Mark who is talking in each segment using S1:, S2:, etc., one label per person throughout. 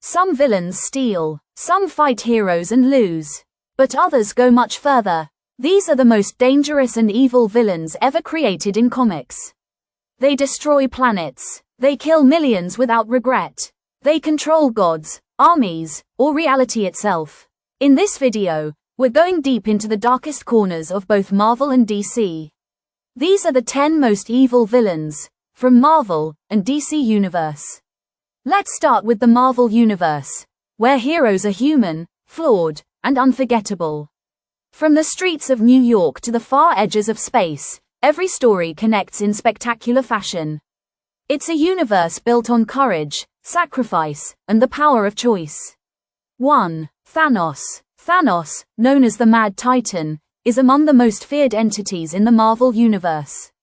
S1: Some villains steal, some fight heroes and lose. But others go much further. These are the most dangerous and evil villains ever created in comics. They destroy planets. They kill millions without regret. They control gods, armies, or reality itself. In this video, we're going deep into the darkest corners of both Marvel and DC. These are the 10 most evil villains from Marvel and DC Universe. Let's start with the Marvel Universe, where heroes are human, flawed, and unforgettable. From the streets of New York to the far edges of space, every story connects in spectacular fashion. It's a universe built on courage, sacrifice, and the power of choice. 1. Thanos. Thanos, known as the Mad Titan, is among the most feared entities in the Marvel Universe.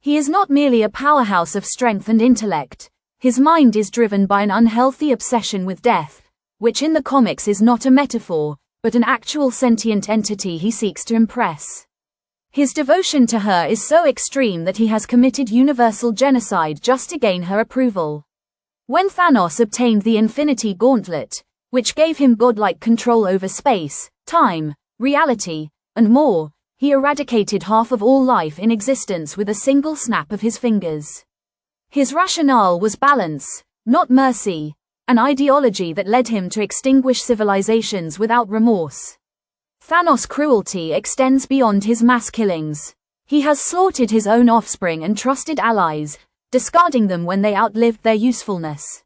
S1: He is not merely a powerhouse of strength and intellect. His mind is driven by an unhealthy obsession with death, which in the comics is not a metaphor, but an actual sentient entity he seeks to impress. His devotion to her is so extreme that he has committed universal genocide just to gain her approval. When Thanos obtained the Infinity Gauntlet, which gave him godlike control over space, time, reality, and more, he eradicated half of all life in existence with a single snap of his fingers. His rationale was balance, not mercy, an ideology that led him to extinguish civilizations without remorse. Thanos' cruelty extends beyond his mass killings. He has slaughtered his own offspring and trusted allies, discarding them when they outlived their usefulness.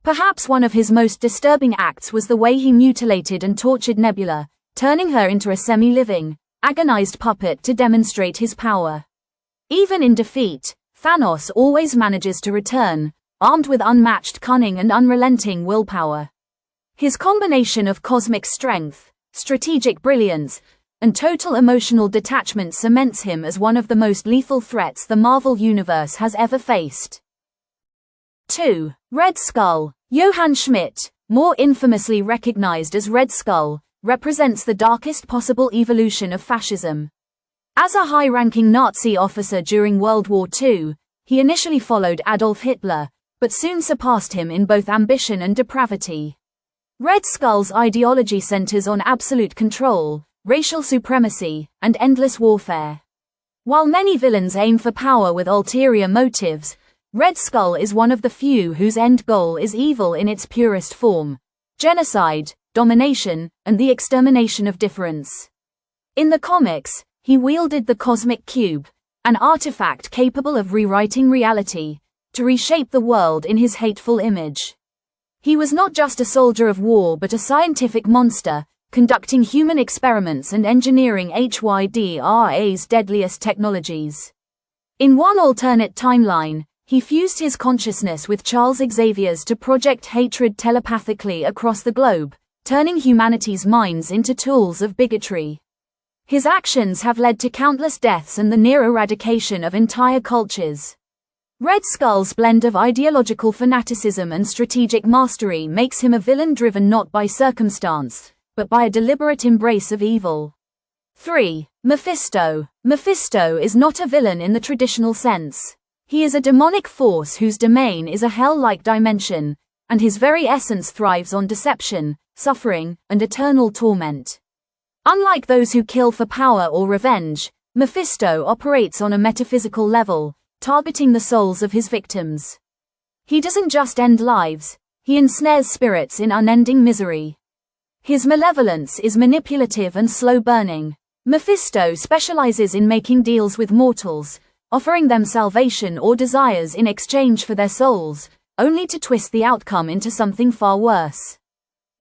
S1: Perhaps one of his most disturbing acts was the way he mutilated and tortured Nebula, turning her into a semi-living, agonized puppet to demonstrate his power. Even in defeat, Thanos always manages to return, armed with unmatched cunning and unrelenting willpower. His combination of cosmic strength, strategic brilliance, and total emotional detachment cements him as one of the most lethal threats the Marvel Universe has ever faced. 2. Red Skull. Johann Schmidt, more infamously recognized as Red Skull, represents the darkest possible evolution of fascism. As a high-ranking Nazi officer during World War II, he initially followed Adolf Hitler, but soon surpassed him in both ambition and depravity. Red Skull's ideology centers on absolute control, racial supremacy, and endless warfare. While many villains aim for power with ulterior motives, Red Skull is one of the few whose end goal is evil in its purest form: genocide, domination, and the extermination of difference. In the comics, he wielded the Cosmic Cube, an artifact capable of rewriting reality, to reshape the world in his hateful image. He was not just a soldier of war but a scientific monster, conducting human experiments and engineering HYDRA's deadliest technologies. In one alternate timeline, he fused his consciousness with Charles Xavier's to project hatred telepathically across the globe, turning humanity's minds into tools of bigotry. His actions have led to countless deaths and the near eradication of entire cultures. Red Skull's blend of ideological fanaticism and strategic mastery makes him a villain driven not by circumstance, but by a deliberate embrace of evil. 3. Mephisto. Mephisto is not a villain in the traditional sense. He is a demonic force whose domain is a hell-like dimension, and his very essence thrives on deception, suffering, and eternal torment. Unlike those who kill for power or revenge, Mephisto operates on a metaphysical level, targeting the souls of his victims. He doesn't just end lives, he ensnares spirits in unending misery. His malevolence is manipulative and slow-burning. Mephisto specializes in making deals with mortals, offering them salvation or desires in exchange for their souls, only to twist the outcome into something far worse.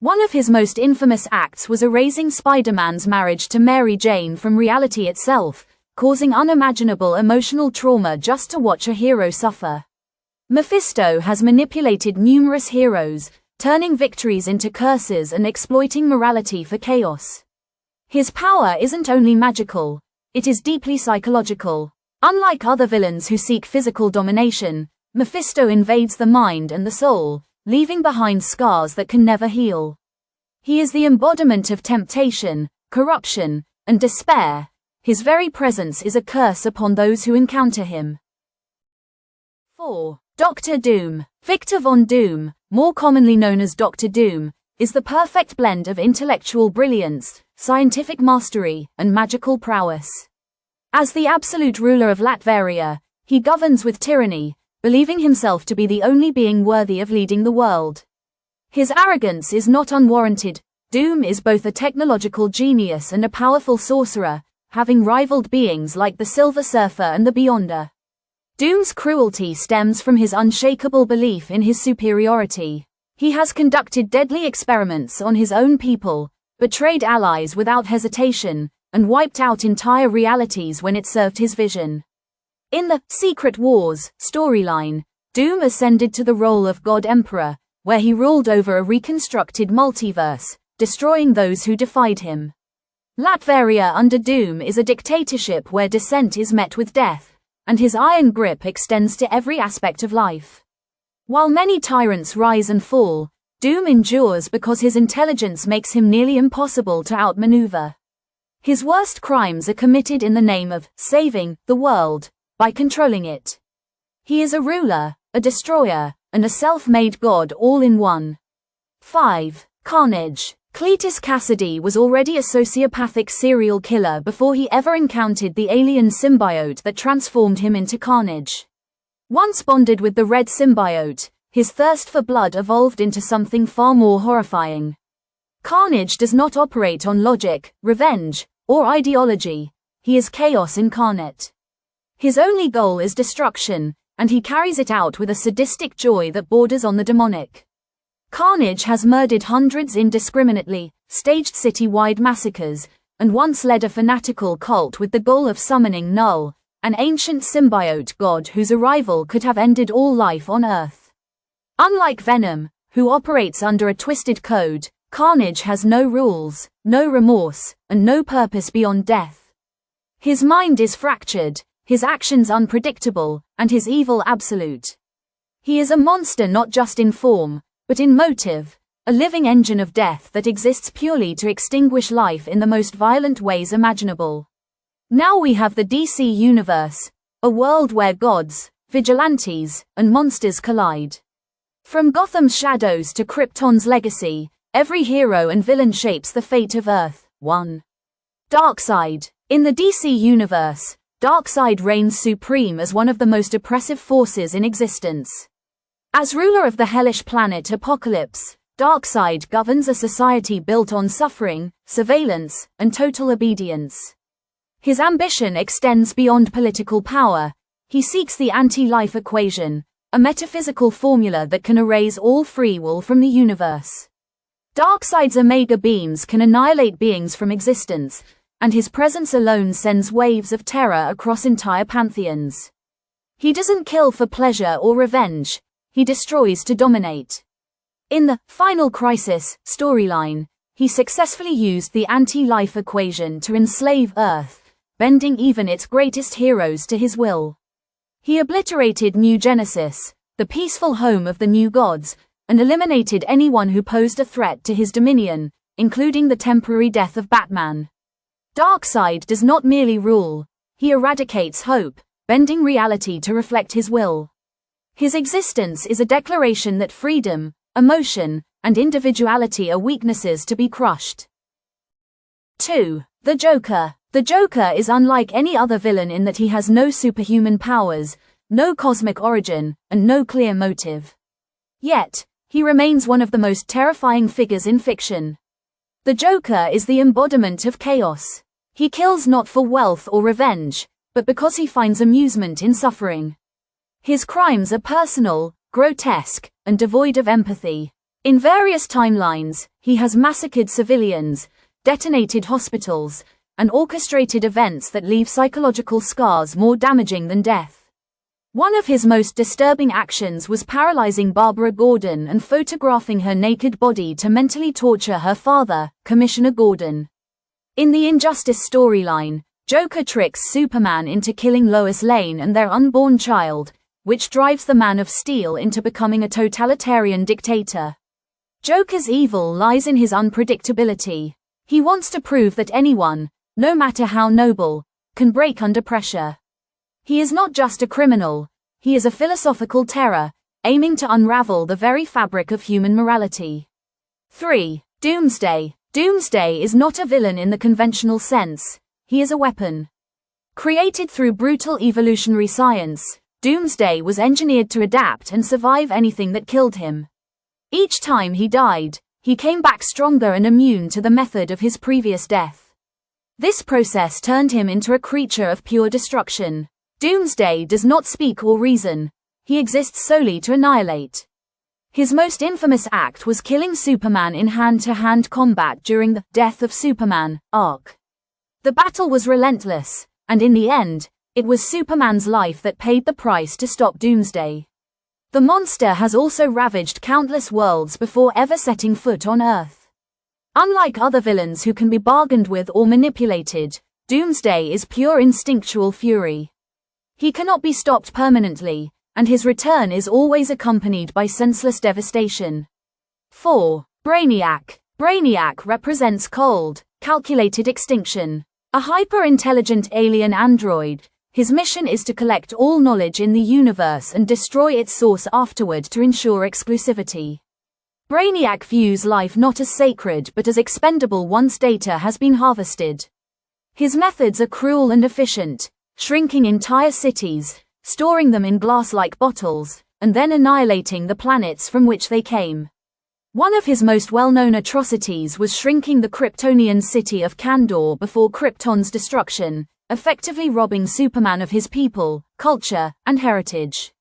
S1: One of his most infamous acts was erasing Spider-Man's marriage to Mary Jane from reality itself, causing unimaginable emotional trauma just to watch a hero suffer. Mephisto has manipulated numerous heroes, turning victories into curses and exploiting morality for chaos. His power isn't only magical, it is deeply psychological. Unlike other villains who seek physical domination, Mephisto invades the mind and the soul, leaving behind scars that can never heal. He is the embodiment of temptation, corruption, and despair. His very presence is a curse upon those who encounter him. 4. Dr. Doom. Victor Von Doom, more commonly known as Dr. Doom, is the perfect blend of intellectual brilliance, scientific mastery, and magical prowess. As the absolute ruler of Latveria, he governs with tyranny, believing himself to be the only being worthy of leading the world. His arrogance is not unwarranted. Doom is both a technological genius and a powerful sorcerer, having rivaled beings like the Silver Surfer and the Beyonder. Doom's cruelty stems from his unshakable belief in his superiority. He has conducted deadly experiments on his own people, betrayed allies without hesitation, and wiped out entire realities when it served his vision. In the Secret Wars storyline, Doom ascended to the role of God Emperor, where he ruled over a reconstructed multiverse, destroying those who defied him. Latveria under Doom is a dictatorship where dissent is met with death, and his iron grip extends to every aspect of life. While many tyrants rise and fall, Doom endures because his intelligence makes him nearly impossible to outmaneuver. His worst crimes are committed in the name of saving the world by controlling it. He is a ruler, a destroyer, and a self-made god all in one. 5. Carnage. Cletus Cassidy was already a sociopathic serial killer before he ever encountered the alien symbiote that transformed him into Carnage. Once bonded with the red symbiote, his thirst for blood evolved into something far more horrifying. Carnage does not operate on logic, revenge, or ideology. He is chaos incarnate. His only goal is destruction, and he carries it out with a sadistic joy that borders on the demonic. Carnage has murdered hundreds indiscriminately, staged city-wide massacres, and once led a fanatical cult with the goal of summoning Null, an ancient symbiote god whose arrival could have ended all life on Earth. Unlike Venom, who operates under a twisted code, Carnage has no rules, no remorse, and no purpose beyond death. His mind is fractured, his actions unpredictable, and his evil absolute. He is a monster not just in form, but in motive, a living engine of death that exists purely to extinguish life in the most violent ways imaginable. Now we have the DC Universe, a world where gods, vigilantes, and monsters collide. From Gotham's shadows to Krypton's legacy, every hero and villain shapes the fate of Earth. 1. Darkseid. In the DC Universe, Darkseid reigns supreme as one of the most oppressive forces in existence. As ruler of the hellish planet Apocalypse, Darkseid governs a society built on suffering, surveillance, and total obedience. His ambition extends beyond political power. He seeks the anti-life equation, a metaphysical formula that can erase all free will from the universe. Darkseid's Omega beams can annihilate beings from existence, and his presence alone sends waves of terror across entire pantheons. He doesn't kill for pleasure or revenge, he destroys to dominate. In the Final Crisis storyline, he successfully used the anti-life equation to enslave Earth, bending even its greatest heroes to his will. He obliterated New Genesis, the peaceful home of the new gods, and eliminated anyone who posed a threat to his dominion, including the temporary death of Batman. Darkseid does not merely rule, he eradicates hope, bending reality to reflect his will. His existence is a declaration that freedom, emotion, and individuality are weaknesses to be crushed. 2. The Joker. The Joker is unlike any other villain in that he has no superhuman powers, no cosmic origin, and no clear motive. Yet, he remains one of the most terrifying figures in fiction. The Joker is the embodiment of chaos. He kills not for wealth or revenge, but because he finds amusement in suffering. His crimes are personal, grotesque, and devoid of empathy. In various timelines, he has massacred civilians, detonated hospitals, and orchestrated events that leave psychological scars more damaging than death. One of his most disturbing actions was paralyzing Barbara Gordon and photographing her naked body to mentally torture her father, Commissioner Gordon. In the Injustice storyline, Joker tricks Superman into killing Lois Lane and their unborn child, which drives the Man of Steel into becoming a totalitarian dictator. Joker's evil lies in his unpredictability. He wants to prove that anyone, no matter how noble, can break under pressure. He is not just a criminal, he is a philosophical terror, aiming to unravel the very fabric of human morality. 3. Doomsday. Doomsday is not a villain in the conventional sense, he is a weapon. Created through brutal evolutionary science, Doomsday was engineered to adapt and survive anything that killed him. Each time he died, he came back stronger and immune to the method of his previous death. This process turned him into a creature of pure destruction. Doomsday does not speak or reason, he exists solely to annihilate. His most infamous act was killing Superman in hand-to-hand combat during the Death of Superman arc. The battle was relentless, and in the end, it was Superman's life that paid the price to stop Doomsday. The monster has also ravaged countless worlds before ever setting foot on Earth. Unlike other villains who can be bargained with or manipulated, Doomsday is pure instinctual fury. He cannot be stopped permanently, and his return is always accompanied by senseless devastation. 4. Brainiac. Brainiac represents cold, calculated extinction. A hyper-intelligent alien android, his mission is to collect all knowledge in the universe and destroy its source afterward to ensure exclusivity. Brainiac views life not as sacred but as expendable once data has been harvested. His methods are cruel and efficient, shrinking entire cities, storing them in glass-like bottles, and then annihilating the planets from which they came. One of his most well-known atrocities was shrinking the Kryptonian city of Kandor before Krypton's destruction, effectively robbing Superman of his people, culture, and heritage.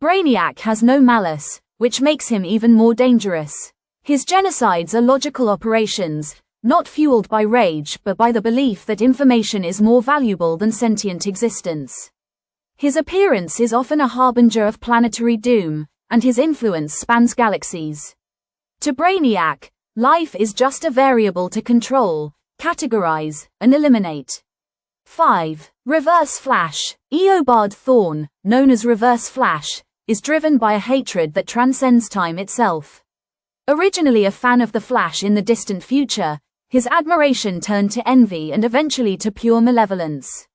S1: Brainiac has no malice, which makes him even more dangerous. His genocides are logical operations, not fueled by rage but by the belief that information is more valuable than sentient existence. His appearance is often a harbinger of planetary doom, and his influence spans galaxies. To Brainiac, life is just a variable to control, categorize, and eliminate. 5. Reverse Flash. Eobard Thawne, known as Reverse Flash, is driven by a hatred that transcends time itself. Originally a fan of the Flash in the distant future, his admiration turned to envy and eventually to pure malevolence.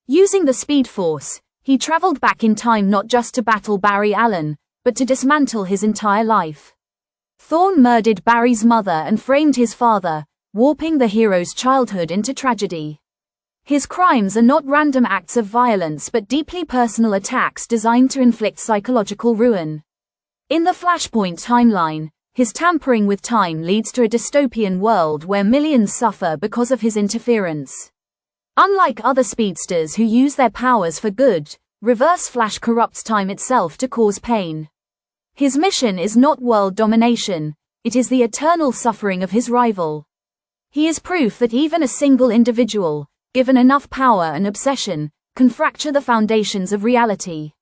S1: Using the Speed Force, he traveled back in time not just to battle Barry Allen, but to dismantle his entire life. Thawne murdered Barry's mother and framed his father, warping the hero's childhood into tragedy. His crimes are not random acts of violence but deeply personal attacks designed to inflict psychological ruin. In the Flashpoint timeline, his tampering with time leads to a dystopian world where millions suffer because of his interference. Unlike other speedsters who use their powers for good, Reverse Flash corrupts time itself to cause pain. His mission is not world domination, it is the eternal suffering of his rival. He is proof that even a single individual, given enough power and obsession, can fracture the foundations of reality.